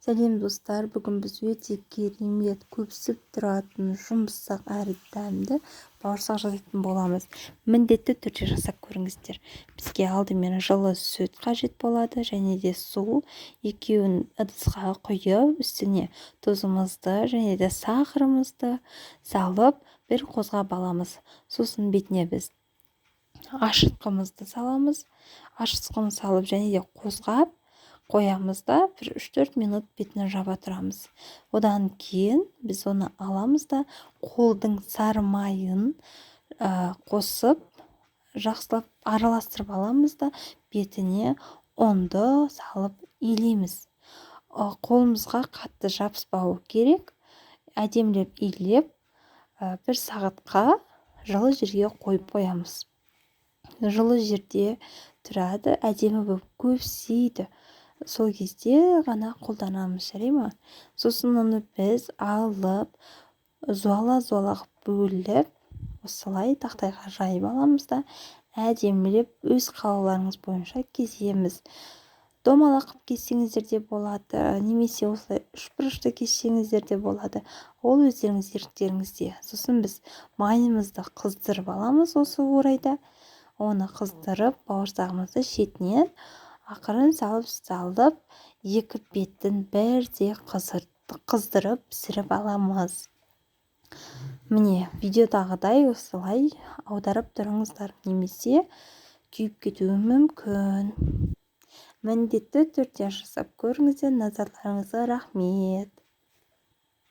Сәлем достар, бүгін біз өте керемет, көпсіп тұратын, жұмсақ әрі дәмді бауырсақ жасайтын боламыз. Міндетті түрде жасап көріңіздер. Бізге алдымен жылы сүт қажет болады және де су. Екеуін ыдысқа құйып, үстіне тұзымызды және де сахарымызды салып, бір қозғап аламыз. Сосын бетіне біз ашытқымызды саламыз. Ашытқыны салып және де қозғап қоямыз да 3-4 минут бетіне жаба тұрамыз. Одан кейін біз оны аламыз да қолдың сары майын қосып, жақсылап араластырып аламыз да бетіне ұнды салып илейміз. Қолымызға қатты жабыспауы керек. Әдемілеп илеп, 1 сағатқа жылы жерге қойып қоямыз. Жылы жерде тұрады, әдемі болып көпсейді. Сол кезде ғана қолданамыз, жарай ма? Сосын оны біз алып, зуала бөліп, осылай тақтайға жайып аламыз да, әдемілеп өз қалауларыңыз бойынша кесеміз. Домалақ кессеңіздер де болады, немесе осылай үшбұрышты кессеңіздер де болады. Ол өздеріңіз еріктеріңізде. Сосын біз майымызды қыздырып аламыз осы орайда. Оны қыздырып, бауырсағымызды шетінен ақырын салып, екі бетін бірде қыздырып пісіріп аламыз. Міне, видеодағыдай осылай аударып тұрыңыздар, немесе күйіп кетуі мүмкін. Міндетті түрде жасап көріңіздер, назарларыңызға рахмет.